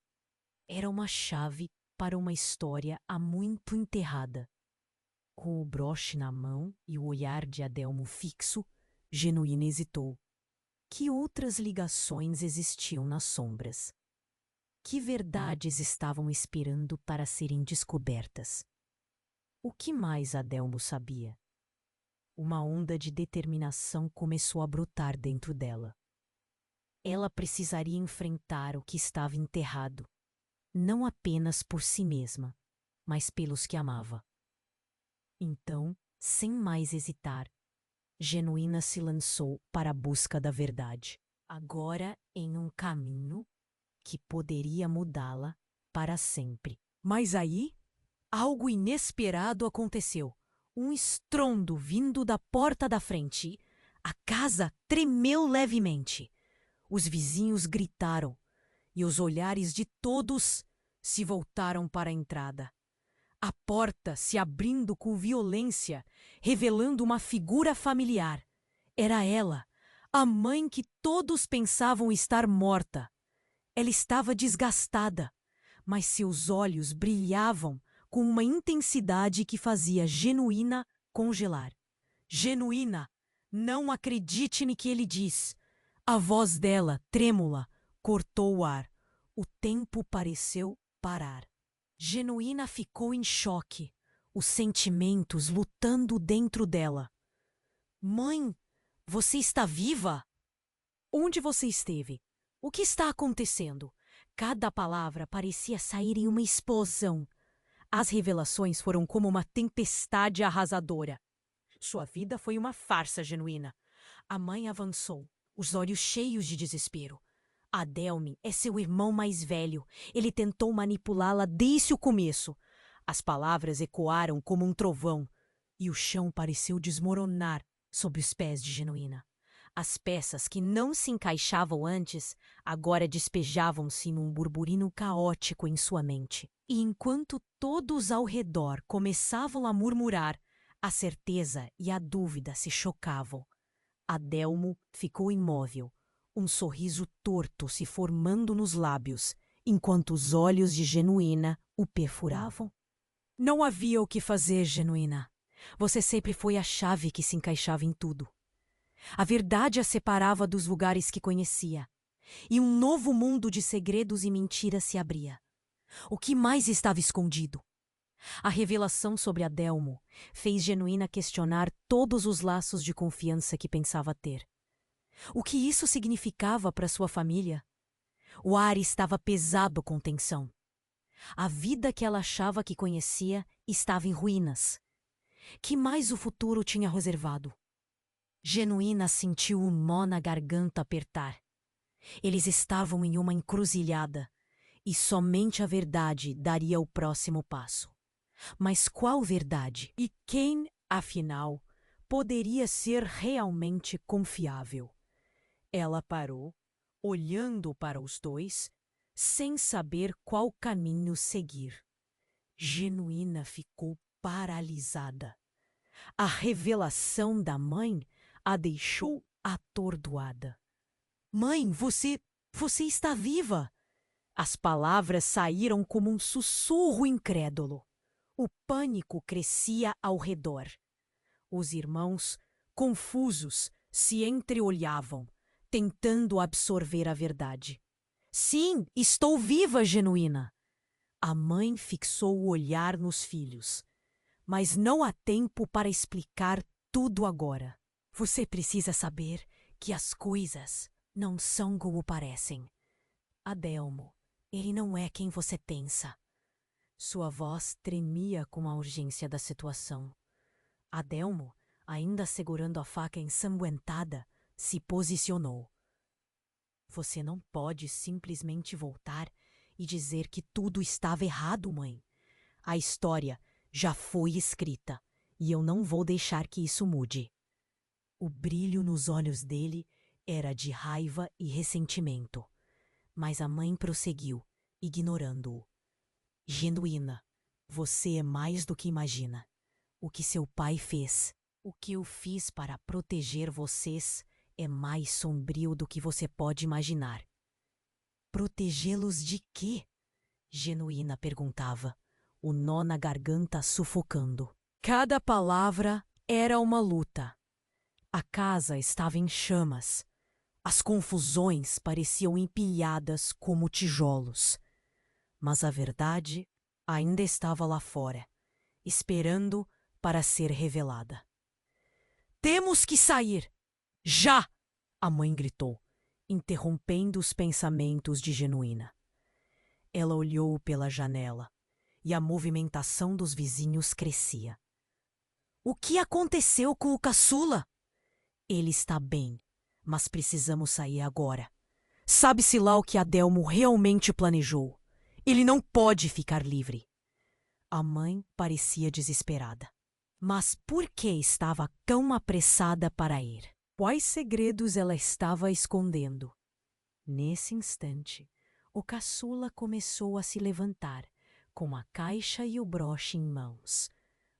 Era uma chave para uma história há muito enterrada. Com o broche na mão e o olhar de Adelmo fixo, Genuína hesitou. Que outras ligações existiam nas sombras? Que verdades estavam esperando para serem descobertas? O que mais Adelmo sabia? Uma onda de determinação começou a brotar dentro dela. Ela precisaria enfrentar o que estava enterrado, não apenas por si mesma, mas pelos que amava. Então, sem mais hesitar, Genuína se lançou para a busca da verdade, agora em um caminho que poderia mudá-la para sempre. Mas aí, algo inesperado aconteceu. Um estrondo vindo da porta da frente. A casa tremeu levemente. Os vizinhos gritaram e os olhares de todos se voltaram para a entrada. A porta se abrindo com violência, revelando uma figura familiar. Era ela, a mãe que todos pensavam estar morta. Ela estava desgastada, mas seus olhos brilhavam com uma intensidade que fazia Genuína congelar. Genuína, não acredite no que ele diz. A voz dela, trêmula, cortou o ar. O tempo pareceu parar. Genuína ficou em choque, os sentimentos lutando dentro dela. Mãe, você está viva? Onde você esteve? O que está acontecendo? Cada palavra parecia sair em uma explosão. As revelações foram como uma tempestade arrasadora. Sua vida foi uma farsa genuína. A mãe avançou, os olhos cheios de desespero. Adelme é seu irmão mais velho. Ele tentou manipulá-la desde o começo. As palavras ecoaram como um trovão, e o chão pareceu desmoronar sob os pés de Genuína. As peças que não se encaixavam antes, agora despejavam-se num burburino caótico em sua mente. E enquanto todos ao redor começavam a murmurar, a certeza e a dúvida se chocavam. Adelmo ficou imóvel, um sorriso torto se formando nos lábios, enquanto os olhos de Genuína o perfuravam. Não havia o que fazer, Genuína. Você sempre foi a chave que se encaixava em tudo. A verdade a separava dos lugares que conhecia, e um novo mundo de segredos e mentiras se abria. O que mais estava escondido? A revelação sobre Adelmo fez Genuína questionar todos os laços de confiança que pensava ter. O que isso significava para sua família? O ar estava pesado com tensão. A vida que ela achava que conhecia estava em ruínas. Que mais o futuro tinha reservado? Genuína sentiu um nó na garganta apertar. Eles estavam em uma encruzilhada, e somente a verdade daria o próximo passo. Mas qual verdade? E quem, afinal, poderia ser realmente confiável? Ela parou, olhando para os dois, sem saber qual caminho seguir. Genuína ficou paralisada. A revelação da mãe a deixou atordoada. Mãe, você está viva! As palavras saíram como um sussurro incrédulo. O pânico crescia ao redor. Os irmãos, confusos, se entreolhavam, tentando absorver a verdade. Sim, estou viva, Genuína! A mãe fixou o olhar nos filhos. Mas não há tempo para explicar tudo agora. Você precisa saber que as coisas não são como parecem. Adelmo, ele não é quem você pensa. Sua voz tremia com a urgência da situação. Adelmo, ainda segurando a faca ensanguentada, se posicionou. Você não pode simplesmente voltar e dizer que tudo estava errado, mãe. A história já foi escrita e eu não vou deixar que isso mude. O brilho nos olhos dele era de raiva e ressentimento, mas a mãe prosseguiu, ignorando-o. Genuína, você é mais do que imagina. O que seu pai fez, o que eu fiz para proteger vocês é mais sombrio do que você pode imaginar. Protegê-los de quê? Genuína perguntava, o nó na garganta sufocando. Cada palavra era uma luta. A casa estava em chamas. As confusões pareciam empilhadas como tijolos. Mas a verdade ainda estava lá fora, esperando para ser revelada. Temos que sair! Já! A mãe gritou, interrompendo os pensamentos de Genuína. Ela olhou pela janela e a movimentação dos vizinhos crescia. O que aconteceu com o caçula? Ele está bem, mas precisamos sair agora. Sabe-se lá o que Adelmo realmente planejou. Ele não pode ficar livre. A mãe parecia desesperada. Mas por que estava tão apressada para ir? Quais segredos ela estava escondendo? Nesse instante, o caçula começou a se levantar, com a caixa e o broche em mãos.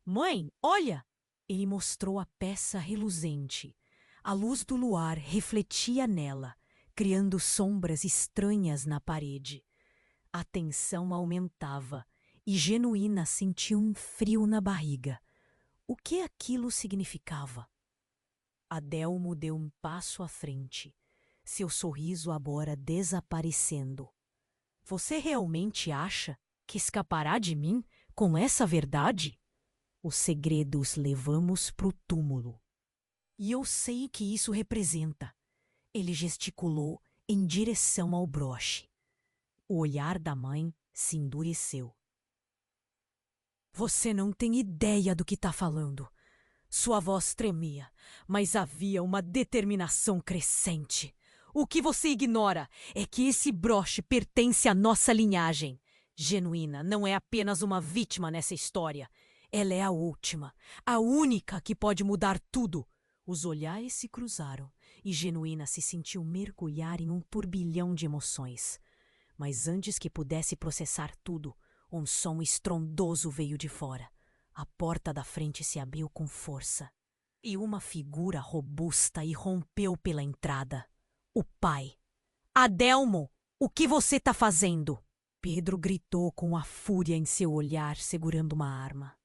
Mãe, olha! Ele mostrou a peça reluzente. A luz do luar refletia nela, criando sombras estranhas na parede. A tensão aumentava e Genuína sentiu um frio na barriga. O que aquilo significava? Adelmo deu um passo à frente, seu sorriso agora desaparecendo. Você realmente acha que escapará de mim com essa verdade? Os segredos levamos pro túmulo. E eu sei o que isso representa. Ele gesticulou em direção ao broche. O olhar da mãe se endureceu. Você não tem ideia do que está falando. Sua voz tremia, mas havia uma determinação crescente. O que você ignora é que esse broche pertence à nossa linhagem. Genuína não é apenas uma vítima nessa história. Ela é a última, a única que pode mudar tudo. Os olhares se cruzaram e Genuína se sentiu mergulhar em um turbilhão de emoções. Mas antes que pudesse processar tudo, um som estrondoso veio de fora. A porta da frente se abriu com força e uma figura robusta irrompeu pela entrada. O pai. Adelmo, o que você está fazendo? Pedro gritou com a fúria em seu olhar, segurando uma arma.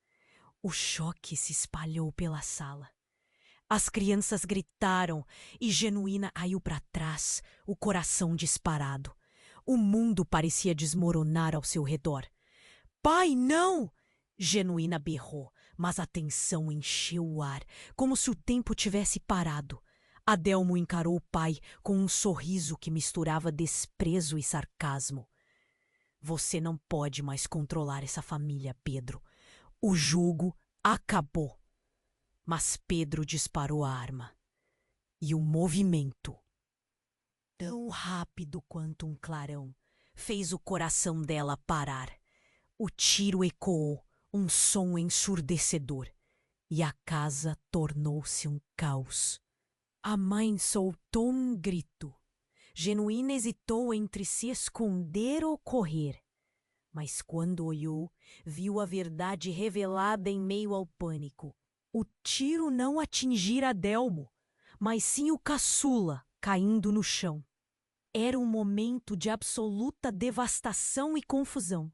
O choque se espalhou pela sala. As crianças gritaram e Genuína caiu para trás, o coração disparado. O mundo parecia desmoronar ao seu redor. Pai, não! Genuína berrou, mas a tensão encheu o ar, como se o tempo tivesse parado. Adelmo encarou o pai com um sorriso que misturava desprezo e sarcasmo. Você não pode mais controlar essa família, Pedro. O jugo acabou. Mas Pedro disparou a arma. E o movimento, tão rápido quanto um clarão, fez o coração dela parar. O tiro ecoou, um som ensurdecedor, e a casa tornou-se um caos. A mãe soltou um grito. Genuína hesitou entre se esconder ou correr. Mas quando olhou, viu a verdade revelada em meio ao pânico. O tiro não atingira Adelmo, mas sim o caçula, caindo no chão. Era um momento de absoluta devastação e confusão.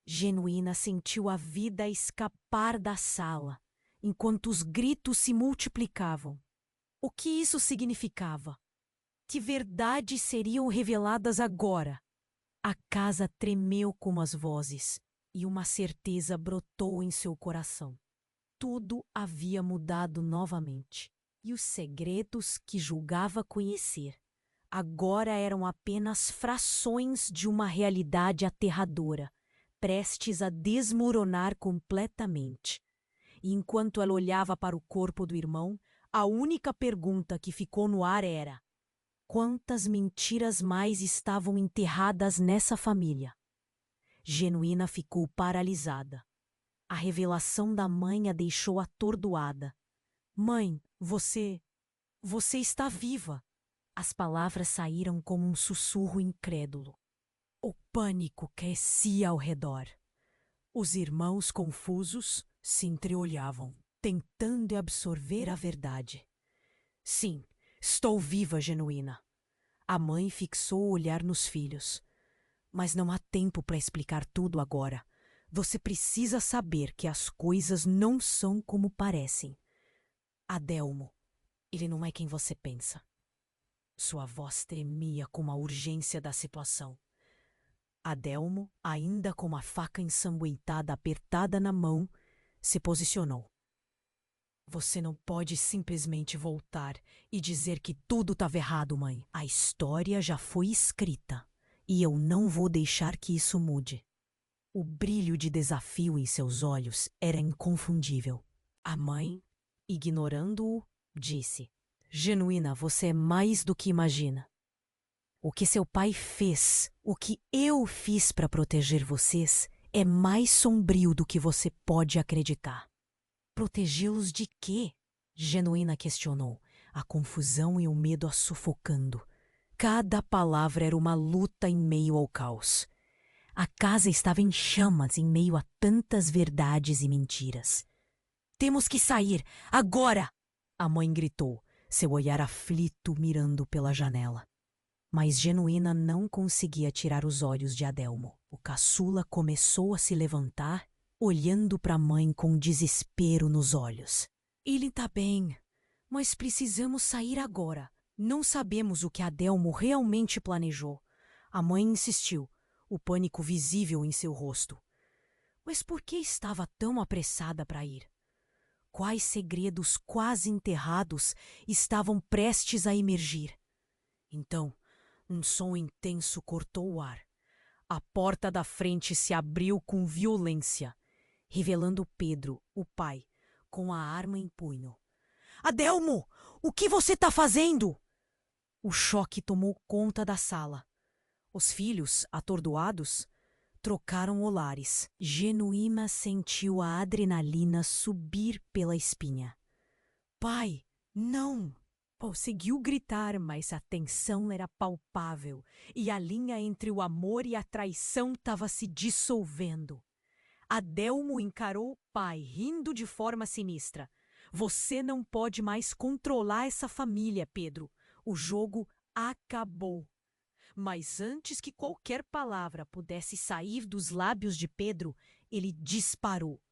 Genuína sentiu a vida escapar da sala, enquanto os gritos se multiplicavam. O que isso significava? Que verdades seriam reveladas agora? A casa tremeu com as vozes e uma certeza brotou em seu coração. Tudo havia mudado novamente, e os segredos que julgava conhecer agora eram apenas frações de uma realidade aterradora, prestes a desmoronar completamente. E enquanto ela olhava para o corpo do irmão, a única pergunta que ficou no ar era: quantas mentiras mais estavam enterradas nessa família? Genuína ficou paralisada. A revelação da mãe a deixou atordoada. Mãe, você está viva. As palavras saíram como um sussurro incrédulo. O pânico crescia ao redor. Os irmãos confusos se entreolhavam, tentando absorver a verdade. Sim, estou viva, Genuína. A mãe fixou o olhar nos filhos. Mas não há tempo para explicar tudo agora. Você precisa saber que as coisas não são como parecem. Adelmo, ele não é quem você pensa. Sua voz tremia com a urgência da situação. Adelmo, ainda com a faca ensanguentada apertada na mão, se posicionou. Você não pode simplesmente voltar e dizer que tudo estava errado, mãe. A história já foi escrita e eu não vou deixar que isso mude. O brilho de desafio em seus olhos era inconfundível. A mãe, ignorando-o, disse: Genuína, você é mais do que imagina. O que seu pai fez, o que eu fiz para proteger vocês, é mais sombrio do que você pode acreditar. Protegê-los de quê? Genuína questionou, a confusão e o medo a sufocando. Cada palavra era uma luta em meio ao caos. A casa estava em chamas em meio a tantas verdades e mentiras. Temos que sair, agora! A mãe gritou, seu olhar aflito mirando pela janela. Mas Genuína não conseguia tirar os olhos de Adelmo. O caçula começou a se levantar, olhando para a mãe com desespero nos olhos. Ele está bem, mas precisamos sair agora. Não sabemos o que Adelmo realmente planejou. A mãe insistiu, o pânico visível em seu rosto. Mas por que estava tão apressada para ir? Quais segredos quase enterrados estavam prestes a emergir? Então, um som intenso cortou o ar. A porta da frente se abriu com violência, revelando Pedro, o pai, com a arma em punho. Adelmo, o que você está fazendo? O choque tomou conta da sala. Os filhos, atordoados, trocaram olares. Genuína sentiu a adrenalina subir pela espinha. Pai, não! Conseguiu gritar, mas a tensão era palpável e a linha entre o amor e a traição estava se dissolvendo. Adelmo encarou o pai, rindo de forma sinistra. Você não pode mais controlar essa família, Pedro. O jogo acabou. Mas antes que qualquer palavra pudesse sair dos lábios de Pedro, ele disparou.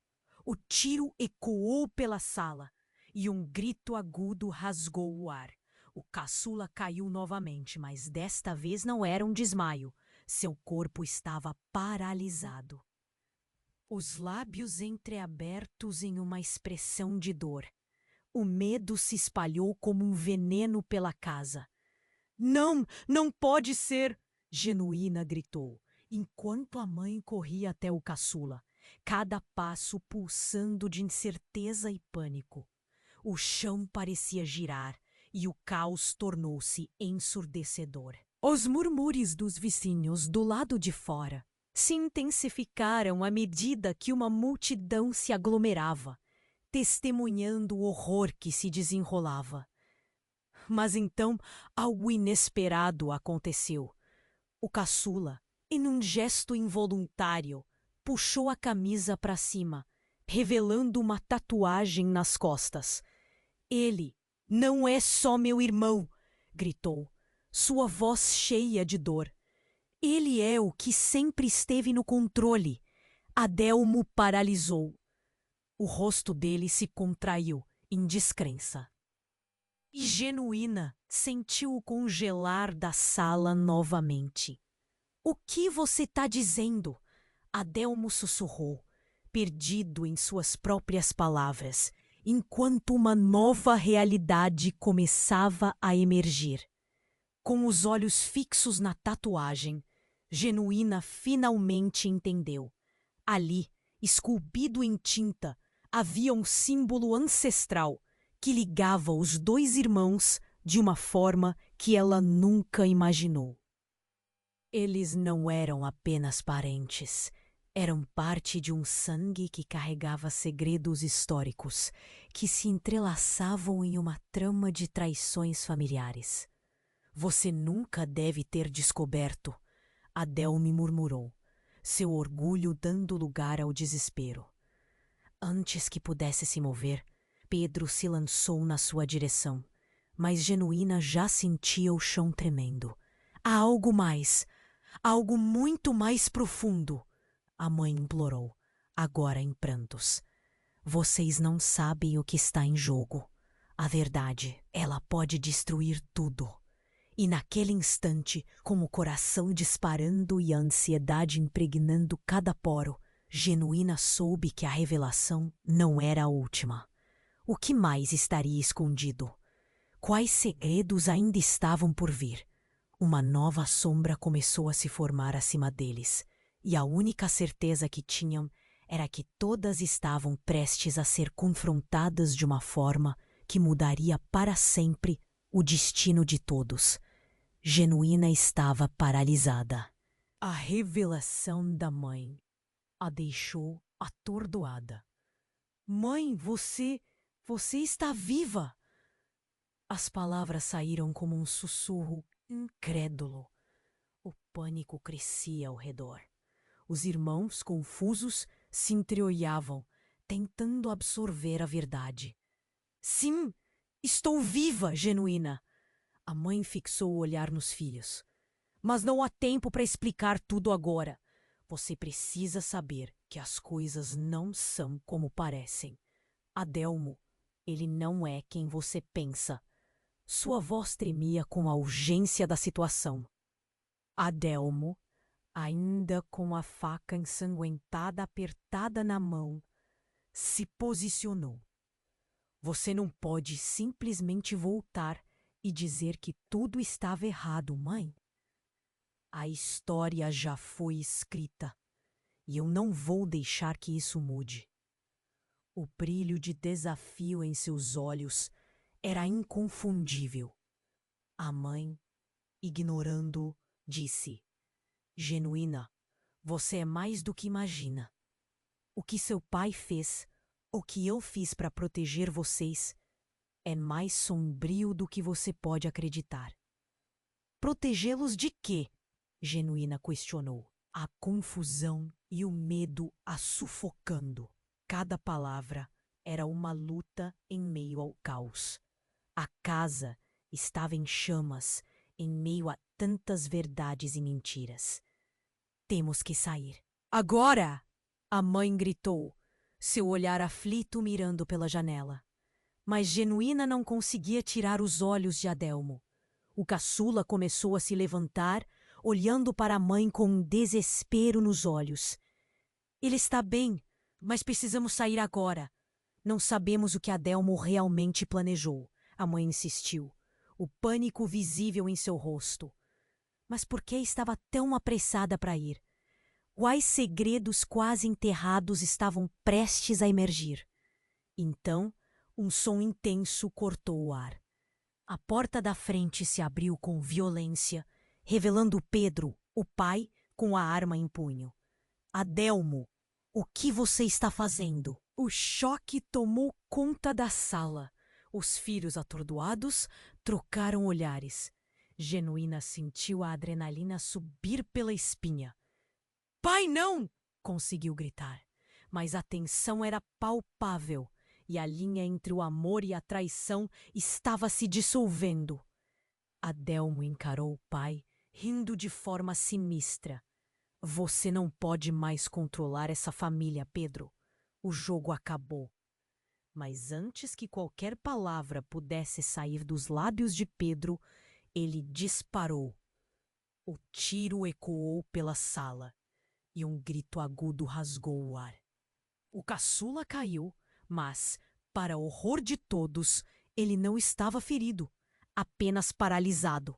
O tiro ecoou pela sala e um grito agudo rasgou o ar. O caçula caiu novamente, mas desta vez não era um desmaio. Seu corpo estava paralisado. Os lábios entreabertos em uma expressão de dor. O medo se espalhou como um veneno pela casa. Não, não pode ser! Genuína gritou, enquanto a mãe corria até o caçula, cada passo pulsando de incerteza e pânico. O chão parecia girar e o caos tornou-se ensurdecedor. Os murmúrios dos vizinhos do lado de fora se intensificaram à medida que uma multidão se aglomerava, testemunhando o horror que se desenrolava. Mas então algo inesperado aconteceu. O caçula, em um gesto involuntário, puxou a camisa para cima, revelando uma tatuagem nas costas. Ele não é só meu irmão, gritou, sua voz cheia de dor. Ele é o que sempre esteve no controle. Adelmo paralisou. O rosto dele se contraiu em descrença. E Genuína sentiu o congelar da sala novamente. O que você está dizendo? Adelmo sussurrou, perdido em suas próprias palavras, enquanto uma nova realidade começava a emergir. Com os olhos fixos na tatuagem, Genuína finalmente entendeu. Ali, esculpido em tinta, havia um símbolo ancestral que ligava os dois irmãos de uma forma que ela nunca imaginou. Eles não eram apenas parentes, eram parte de um sangue que carregava segredos históricos que se entrelaçavam em uma trama de traições familiares. Você nunca deve ter descoberto, Adelmo murmurou, seu orgulho dando lugar ao desespero. Antes que pudesse se mover, Pedro se lançou na sua direção, mas Genuína já sentia o chão tremendo. Há algo mais, algo muito mais profundo, a mãe implorou, agora em prantos. Vocês não sabem o que está em jogo. A verdade, ela pode destruir tudo. E naquele instante, com o coração disparando e a ansiedade impregnando cada poro, Genuína soube que a revelação não era a última. O que mais estaria escondido? Quais segredos ainda estavam por vir? Uma nova sombra começou a se formar acima deles, e a única certeza que tinham era que todas estavam prestes a ser confrontadas de uma forma que mudaria para sempre o destino de todos. Genuína estava paralisada. A revelação da mãe a deixou atordoada. Mãe, você está viva! As palavras saíram como um sussurro incrédulo. O pânico crescia ao redor. Os irmãos, confusos, se entreolhavam, tentando absorver a verdade. Sim, estou viva, Genuína! A mãe fixou o olhar nos filhos. Mas não há tempo para explicar tudo agora. Você precisa saber que as coisas não são como parecem. Adelmo, ele não é quem você pensa. Sua voz tremia com a urgência da situação. Adelmo, ainda com a faca ensanguentada apertada na mão, se posicionou. Você não pode simplesmente voltar e dizer que tudo estava errado, mãe. A história já foi escrita e eu não vou deixar que isso mude. O brilho de desafio em seus olhos era inconfundível. A mãe, ignorando-o, disse: Genuína, você é mais do que imagina. O que seu pai fez, o que eu fiz para proteger vocês, é mais sombrio do que você pode acreditar. Protegê-los de quê? Genuína questionou. A confusão e o medo a sufocando. Cada palavra era uma luta em meio ao caos. A casa estava em chamas em meio a tantas verdades e mentiras. Temos que sair. Agora! A mãe gritou, seu olhar aflito mirando pela janela. Mas Genuína não conseguia tirar os olhos de Adelmo. O caçula começou a se levantar, olhando para a mãe com um desespero nos olhos. Ele está bem, mas precisamos sair agora. Não sabemos o que Adelmo realmente planejou, a mãe insistiu, o pânico visível em seu rosto. Mas por que estava tão apressada para ir? Quais segredos quase enterrados estavam prestes a emergir? Então, um som intenso cortou o ar. A porta da frente se abriu com violência, revelando Pedro, o pai, com a arma em punho. Adelmo, o que você está fazendo? O choque tomou conta da sala. Os filhos atordoados trocaram olhares. Genuína sentiu a adrenalina subir pela espinha. Pai, não! Conseguiu gritar. Mas a tensão era palpável e a linha entre o amor e a traição estava se dissolvendo. Adelmo encarou o pai, rindo de forma sinistra. Você não pode mais controlar essa família, Pedro. O jogo acabou. Mas antes que qualquer palavra pudesse sair dos lábios de Pedro, ele disparou. O tiro ecoou pela sala e um grito agudo rasgou o ar. O caçula caiu, mas, para horror de todos, ele não estava ferido, apenas paralisado.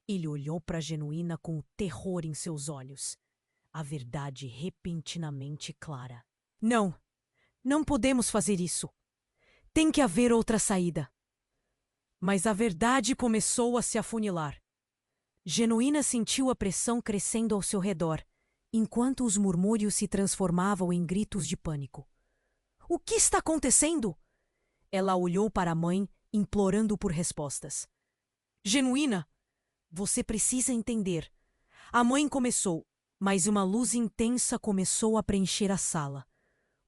Ele olhou para Genuína com o terror em seus olhos. A verdade repentinamente clara. Não, não podemos fazer isso. Tem que haver outra saída. Mas a verdade começou a se afunilar. Genuína sentiu a pressão crescendo ao seu redor, enquanto os murmúrios se transformavam em gritos de pânico. O que está acontecendo? Ela olhou para a mãe, implorando por respostas. Genuína, você precisa entender. A mãe começou, mas uma luz intensa começou a preencher a sala.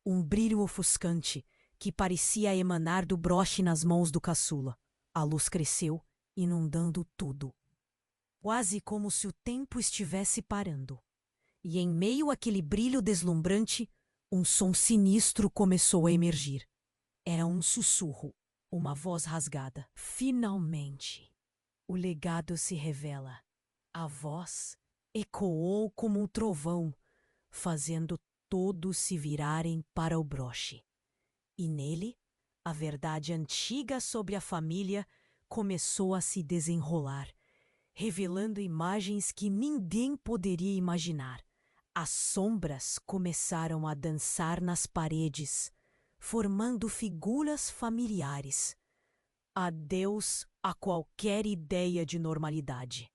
Um brilho ofuscante que parecia emanar do broche nas mãos do caçula. A luz cresceu, inundando tudo. Quase como se o tempo estivesse parando. E em meio àquele brilho deslumbrante, um som sinistro começou a emergir. Era um sussurro, uma voz rasgada. Finalmente, o legado se revela. A voz ecoou como um trovão, fazendo todos se virarem para o broche. E nele, A verdade antiga sobre a família começou a se desenrolar, revelando imagens que ninguém poderia imaginar. As sombras começaram a dançar nas paredes, formando figuras familiares. Adeus a qualquer ideia de normalidade.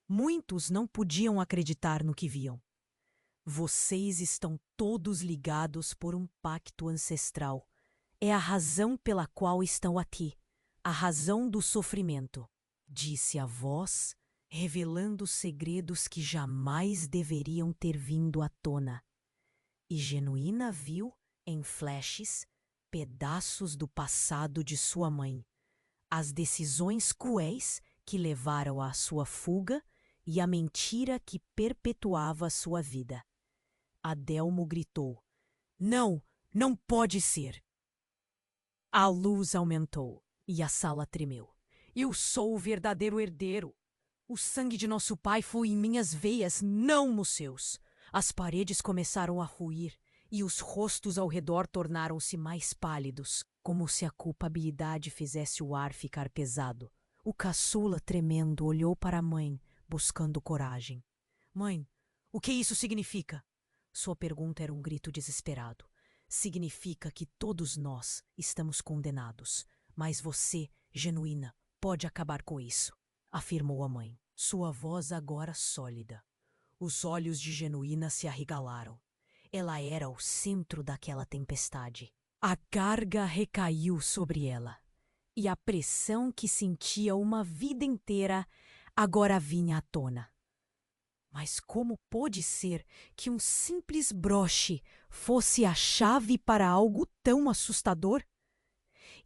Muitos não podiam acreditar no que viam. Vocês estão todos ligados por um pacto ancestral. É a razão pela qual estão aqui, a razão do sofrimento, disse a voz, revelando segredos que jamais deveriam ter vindo à tona. E Genuína viu, em flashes, pedaços do passado de sua mãe, as decisões cruéis que levaram à sua fuga e a mentira que perpetuava sua vida. Adelmo gritou: "Não, não pode ser!" A luz aumentou e a sala tremeu. Eu sou o verdadeiro herdeiro. O sangue de nosso pai foi em minhas veias, não nos seus. As paredes começaram a ruir e os rostos ao redor tornaram-se mais pálidos, como se a culpabilidade fizesse o ar ficar pesado. O caçula, tremendo, olhou para a mãe, buscando coragem. Mãe, o que isso significa? Sua pergunta era um grito desesperado. Significa que todos nós estamos condenados, mas você, Genuína, pode acabar com isso, afirmou a mãe, sua voz agora sólida. Os olhos de Genuína se arregalaram. Ela era o centro daquela tempestade. A carga recaiu sobre ela, e a pressão que sentia uma vida inteira agora vinha à tona. Mas como pôde ser que um simples broche fosse a chave para algo tão assustador?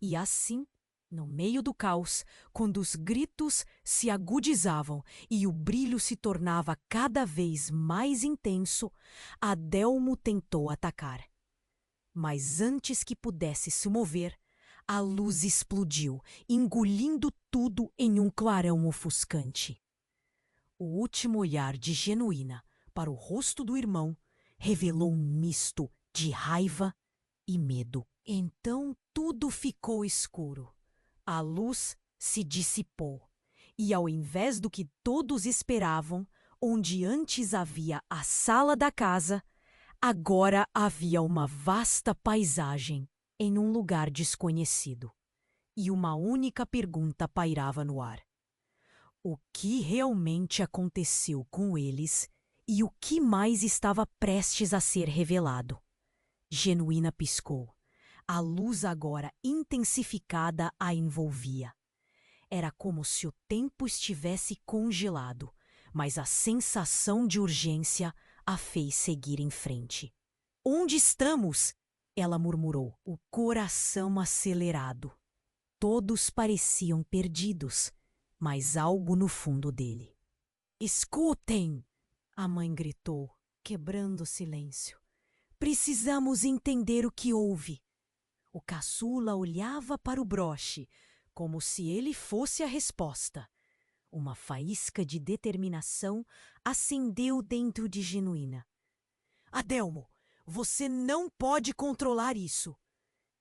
E assim, no meio do caos, quando os gritos se agudizavam e o brilho se tornava cada vez mais intenso, Adelmo tentou atacar. Mas antes que pudesse se mover, a luz explodiu, engolindo tudo em um clarão ofuscante. O último olhar de Genuína para o rosto do irmão revelou um misto de raiva e medo. Então tudo ficou escuro. A luz se dissipou e, ao invés do que todos esperavam, onde antes havia a sala da casa, agora havia uma vasta paisagem em um lugar desconhecido. E uma única pergunta pairava no ar: o que realmente aconteceu com eles e o que mais estava prestes a ser revelado? Genuína piscou. A luz agora intensificada a envolvia. Era como se o tempo estivesse congelado, mas a sensação de urgência a fez seguir em frente. Onde estamos? Ela murmurou, o coração acelerado. Todos pareciam perdidos, mas algo no fundo dele. Escutem! A mãe gritou, quebrando o silêncio. Precisamos entender o que houve. O caçula olhava para o broche, como se ele fosse a resposta. Uma faísca de determinação acendeu dentro de Genuína. Adelmo, você não pode controlar isso!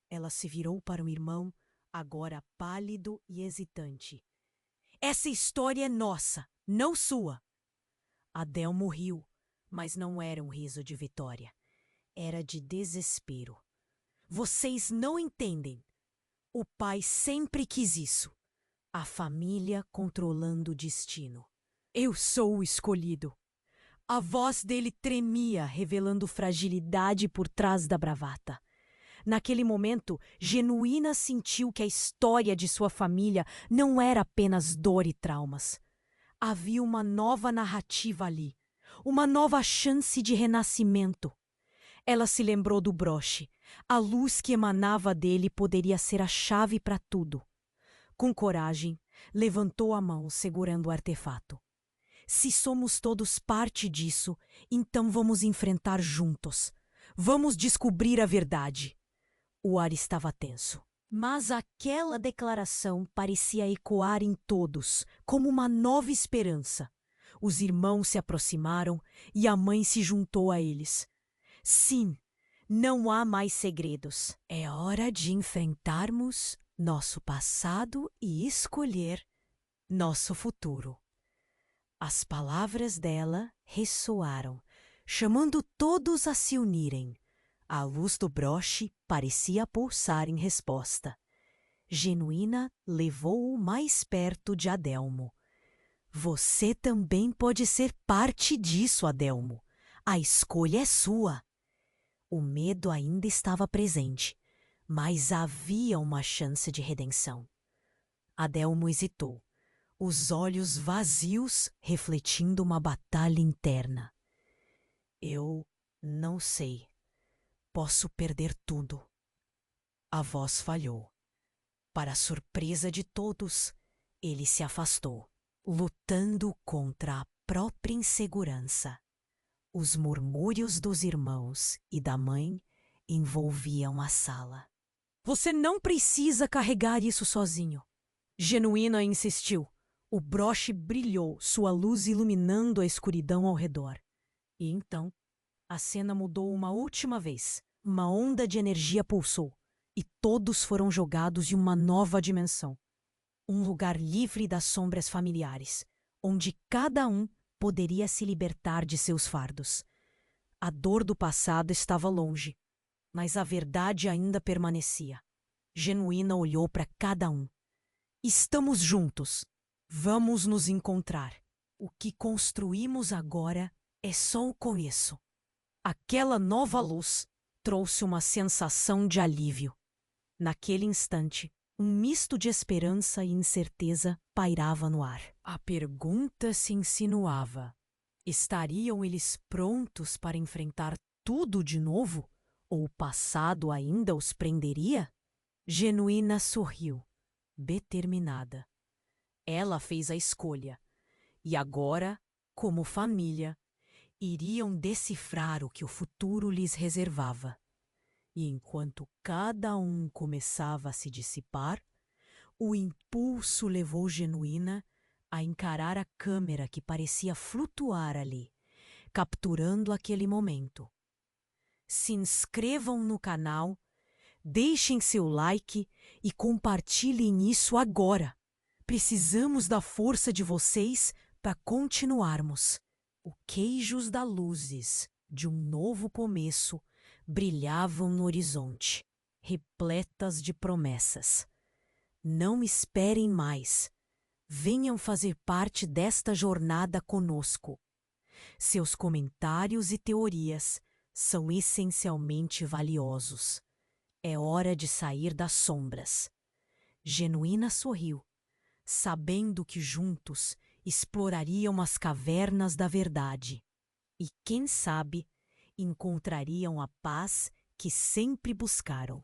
Ela se virou para o irmão, agora pálido e hesitante. Essa história é nossa, não sua. Adelmo riu, mas não era um riso de vitória. Era de desespero. Vocês não entendem. O pai sempre quis isso. A família controlando o destino. Eu sou o escolhido. A voz dele tremia, revelando fragilidade por trás da bravata. Naquele momento, Genuína sentiu que a história de sua família não era apenas dor e traumas. Havia uma nova narrativa ali, uma nova chance de renascimento. Ela se lembrou do broche. A luz que emanava dele poderia ser a chave para tudo. Com coragem, levantou a mão segurando o artefato. Se somos todos parte disso, então vamos enfrentar juntos. Vamos descobrir a verdade. O ar estava tenso. Mas aquela declaração parecia ecoar em todos, como uma nova esperança. Os irmãos se aproximaram e a mãe se juntou a eles. Sim, Não há mais segredos. É hora de enfrentarmos nosso passado e escolher nosso futuro. As palavras dela ressoaram, chamando todos a se unirem. A luz do broche parecia pulsar em resposta. Genuína levou-o mais perto de Adelmo. Você também pode ser parte disso, Adelmo. A escolha é sua. O medo ainda estava presente, mas havia uma chance de redenção. Adelmo hesitou, os olhos vazios refletindo uma batalha interna. Eu não sei. Posso perder tudo. A voz falhou. Para a surpresa de todos, ele se afastou, lutando contra a própria insegurança. Os murmúrios dos irmãos e da mãe envolviam a sala. Você não precisa carregar isso sozinho. Genuína insistiu. O broche brilhou, sua luz iluminando a escuridão ao redor. E então, a cena mudou uma última vez. Uma onda de energia pulsou, e todos foram jogados em uma nova dimensão. Um lugar livre das sombras familiares, onde cada um poderia se libertar de seus fardos. A dor do passado estava longe, mas a verdade ainda permanecia. Genuína olhou para cada um. Estamos juntos. Vamos nos encontrar. O que construímos agora é só o começo. Aquela nova luz trouxe uma sensação de alívio. Naquele instante, um misto de esperança e incerteza pairava no ar. A pergunta se insinuava. Estariam eles prontos para enfrentar tudo de novo? Ou o passado ainda os prenderia? Genuína sorriu, determinada. Ela fez a escolha. E agora, como família, iriam decifrar o que o futuro lhes reservava. E enquanto cada um começava a se dissipar, o impulso levou Genuína a encarar a câmera que parecia flutuar ali, capturando aquele momento. Se inscrevam no canal, deixem seu like e compartilhem isso agora. Precisamos da força de vocês para continuarmos. O queijos da luzes de um novo começo brilhavam no horizonte, repletas de promessas. Não esperem mais. Venham fazer parte desta jornada conosco. Seus comentários e teorias são essencialmente valiosos. É hora de sair das sombras. Genuína sorriu, sabendo que juntos explorariam as cavernas da verdade. E quem sabe, encontrariam a paz que sempre buscaram.